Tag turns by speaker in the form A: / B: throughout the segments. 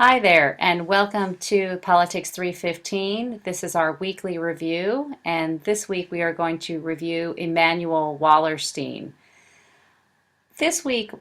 A: Hi there, and welcome to Politics 315. This is our weekly review, and this week we are going to review Immanuel Wallerstein. This week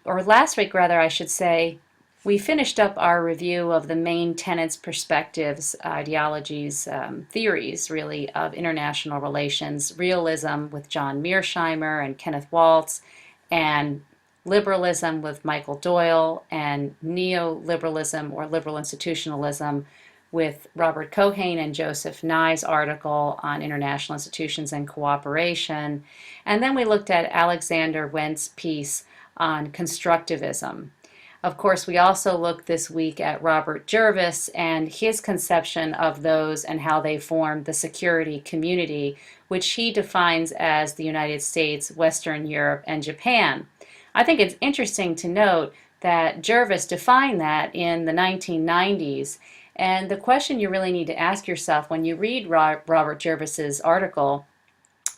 A: or last week rather, I should say, we finished up our review of the main tenets, perspectives, ideologies, theories, really, of international relations, realism with John Mearsheimer and Kenneth Waltz, and liberalism with Michael Doyle, and neoliberalism or liberal institutionalism with Robert Cohane and Joseph Nye's article on international institutions and cooperation. And then we looked at Alexander Wendt's piece on constructivism. Of course, we also looked this week at Robert Jervis and his conception of those and how they formed the security community, which he defines as the United States, Western Europe, and Japan. I think it's interesting to note that Jervis defined that in the 1990s. And the question you really need to ask yourself when you read Robert Jervis's article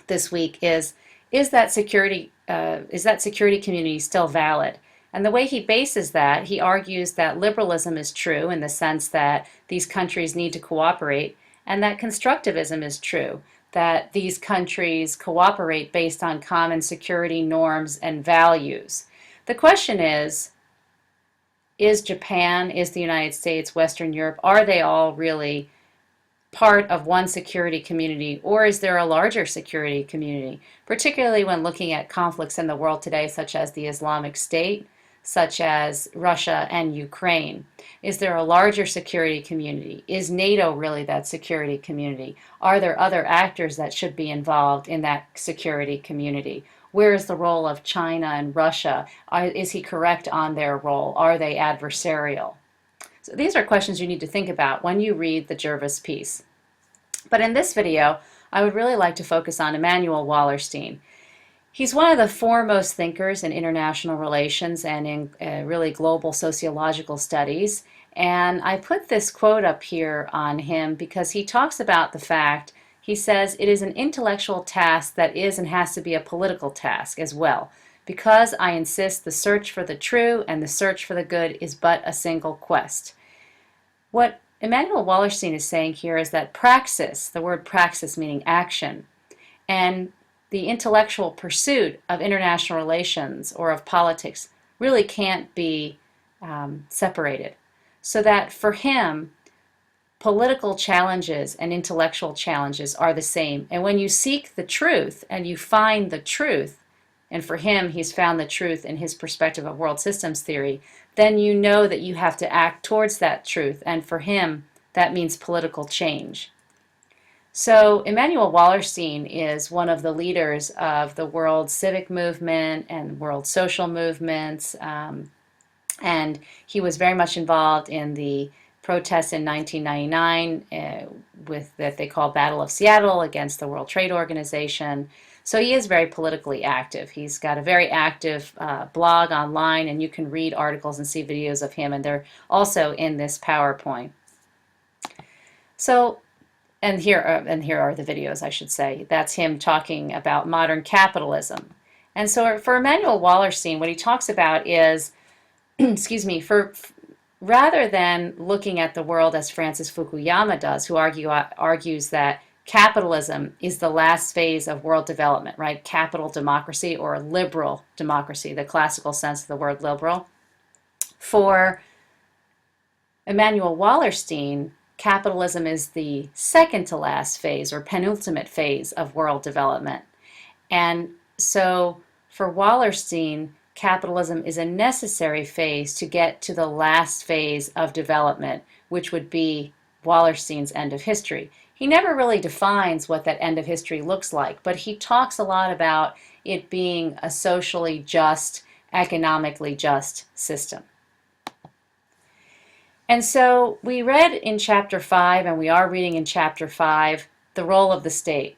A: this week is that security community still valid? And the way he bases that, he argues that liberalism is true in the sense that these countries need to cooperate, and that constructivism is true, that these countries cooperate based on common security norms and values. The question is Japan, is the United States, Western Europe, are they all really part of one security community, or is there a larger security community, particularly when looking at conflicts in the world today, such as the Islamic State, such as Russia and Ukraine? Is there a larger security community? Is NATO really that security community? Are there other actors that should be involved in that security community? Where is the role of China and Russia? Is he correct on their role? Are they adversarial? So these are questions you need to think about when you read the Jervis piece. But in this video, I would really like to focus on Immanuel Wallerstein. He's one of the foremost thinkers in international relations and in really global sociological studies. And I put this quote up here on him because he talks about the fact, he says, it is an intellectual task that is and has to be a political task as well, because I insist the search for the true and the search for the good is but a single quest. What Immanuel Wallerstein is saying here is that praxis, the word praxis meaning action, and the intellectual pursuit of international relations or of politics really can't be separated. So that for him, political challenges and intellectual challenges are the same. And when you seek the truth and you find the truth, and for him, he's found the truth in his perspective of world systems theory, then you know that you have to act towards that truth. And for him, that means political change. So Immanuel Wallerstein is one of the leaders of the world civic movement and world social movements, and he was very much involved in the protests in 1999 with that they call Battle of Seattle against the World Trade Organization. So he is very politically active. He's got a very active blog online, and you can read articles and see videos of him, and they're also in this PowerPoint. So, and here are the videos, I should say. That's him talking about modern capitalism. And so for Immanuel Wallerstein, what he talks about is, excuse me, rather than looking at the world as Francis Fukuyama does, who argues that capitalism is the last phase of world development, right? Capital democracy or liberal democracy, the classical sense of the word liberal. For Immanuel Wallerstein, capitalism is the second to last phase or penultimate phase of world development. And so for Wallerstein, capitalism is a necessary phase to get to the last phase of development, which would be Wallerstein's end of history. He never really defines what that end of history looks like, but he talks a lot about it being a socially just, economically just system. And so we read in Chapter 5, and we are reading in Chapter 5, the role of the state.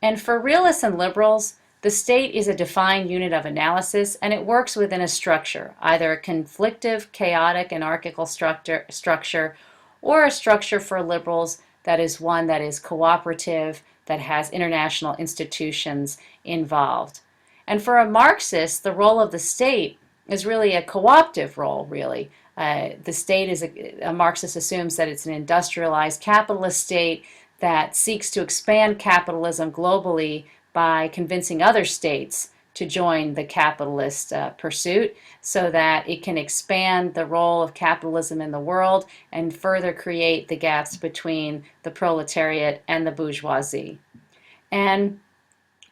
A: And for realists and liberals, the state is a defined unit of analysis, and it works within a structure, either a conflictive, chaotic, anarchical structure, or a structure for liberals that is one that is cooperative, that has international institutions involved. And for a Marxist, the role of the state is really a co-optive role, really. The state is a Marxist assumes that it's an industrialized capitalist state that seeks to expand capitalism globally by convincing other states to join the capitalist pursuit so that it can expand the role of capitalism in the world and further create the gaps between the proletariat and the bourgeoisie. And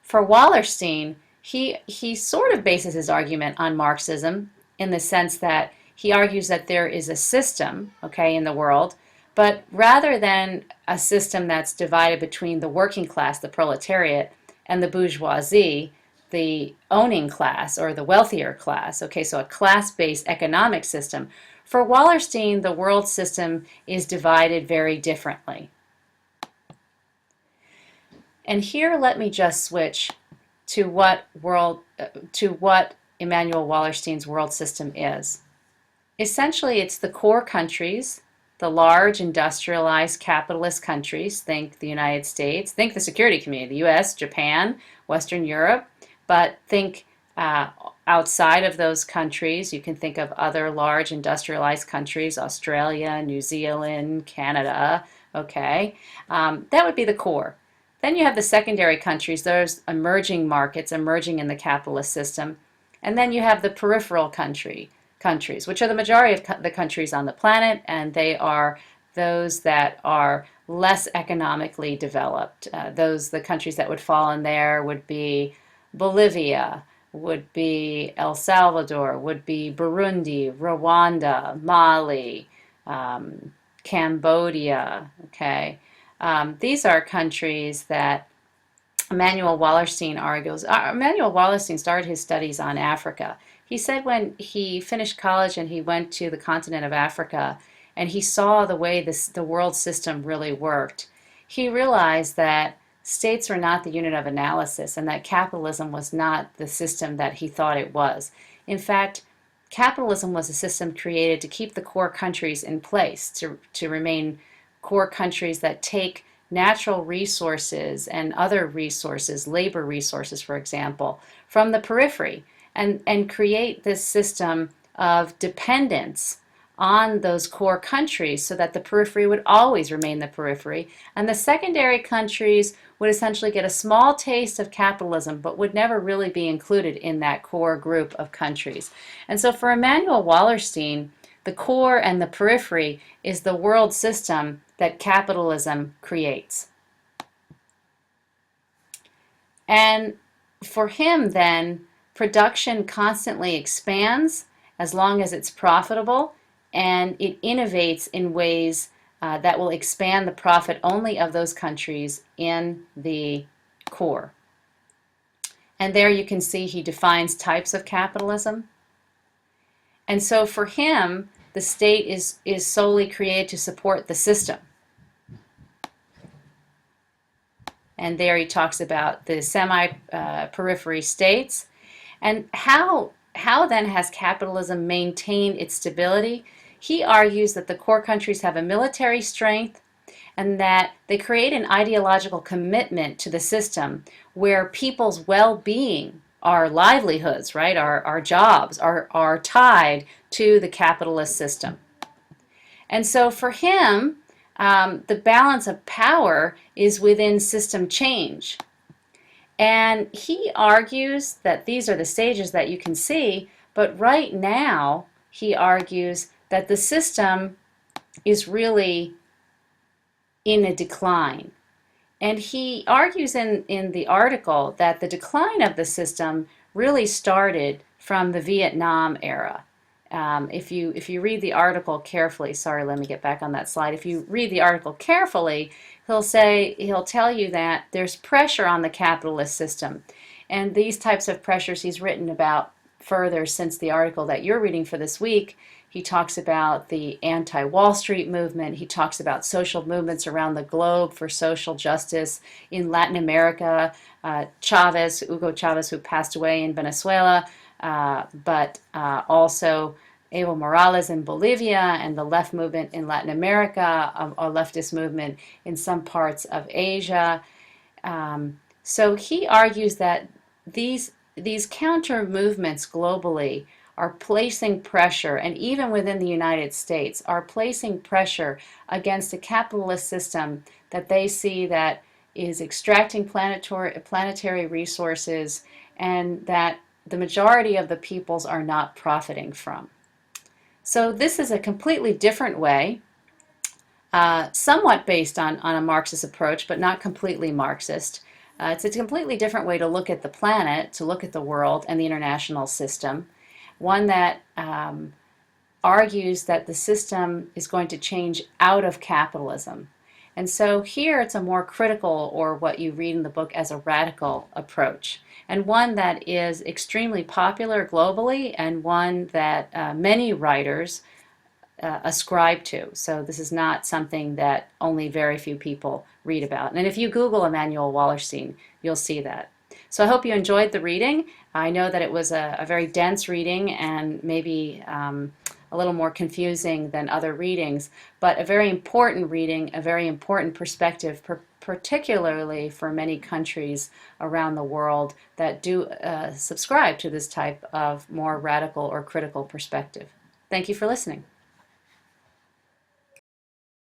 A: for Wallerstein, he sort of bases his argument on Marxism in the sense that he argues that there is a system, okay, in the world, but rather than a system that's divided between the working class, the proletariat, and the bourgeoisie, the owning class or the wealthier class, okay, so a class-based economic system. For Wallerstein, the world system is divided very differently. And here, let me just switch to what Immanuel Wallerstein's world system is. Essentially, it's the core countries, the large industrialized capitalist countries, think the United States, think the security community, the US, Japan, Western Europe, but think outside of those countries, you can think of other large industrialized countries, Australia, New Zealand, Canada, okay? That would be the core. Then you have the secondary countries, those emerging markets, emerging in the capitalist system. And then you have the peripheral countries, which are the majority of the countries on the planet, and they are those that are less economically developed. The countries that would fall in there would be Bolivia, would be El Salvador, would be Burundi, Rwanda, Mali, Cambodia, okay? These are countries that Immanuel Wallerstein argues. Immanuel Wallerstein started his studies on Africa. He said when he finished college and he went to the continent of Africa and he saw the way the world system really worked, he realized that states were not the unit of analysis and that capitalism was not the system that he thought it was. In fact, capitalism was a system created to keep the core countries in place, to remain core countries that take natural resources and other resources, labor resources, for example, from the periphery and create this system of dependence on those core countries so that the periphery would always remain the periphery. And the secondary countries would essentially get a small taste of capitalism but would never really be included in that core group of countries. And so for Immanuel Wallerstein, the core and the periphery is the world system that capitalism creates. And for him then, production constantly expands as long as it's profitable, and it innovates in ways that will expand the profit only of those countries in the core. And there you can see he defines types of capitalism. And so for him, the state is solely created to support the system. And there he talks about the semi-periphery states. And how then has capitalism maintained its stability? He argues that the core countries have a military strength and that they create an ideological commitment to the system where people's well-being, our livelihoods, right, our jobs are tied to the capitalist system. And so for him, the balance of power is within system change. And he argues that these are the stages that you can see, but right now he argues that the system is really in a decline. And he argues in the article that the decline of the system really started from the Vietnam era. If you read the article carefully, sorry, let me get back on that slide. If you read the article carefully, he'll tell you that there's pressure on the capitalist system. And these types of pressures he's written about further since the article that you're reading for this week. He talks about the anti-Wall Street movement. He talks about social movements around the globe for social justice in Latin America. Hugo Chavez, who passed away in Venezuela, but also Evo Morales in Bolivia and the left movement in Latin America, a leftist movement in some parts of Asia. So he argues that these counter movements globally are placing pressure, and even within the United States, are placing pressure against a capitalist system that they see that is extracting planetary resources and that the majority of the peoples are not profiting from. So this is a completely different way, somewhat based on a Marxist approach, but not completely Marxist. It's a completely different way to look at the planet, to look at the world and the international system, one that argues that the system is going to change out of capitalism. And so here it's a more critical, or what you read in the book as a radical approach, and one that is extremely popular globally, and one that many writers ascribe to. So this is not something that only very few people read about. And if you Google Immanuel Wallerstein, you'll see that. So I hope you enjoyed the reading. I know that it was a very dense reading and maybe a little more confusing than other readings, but a very important reading, a very important perspective, particularly for many countries around the world that do subscribe to this type of more radical or critical perspective. Thank you for listening.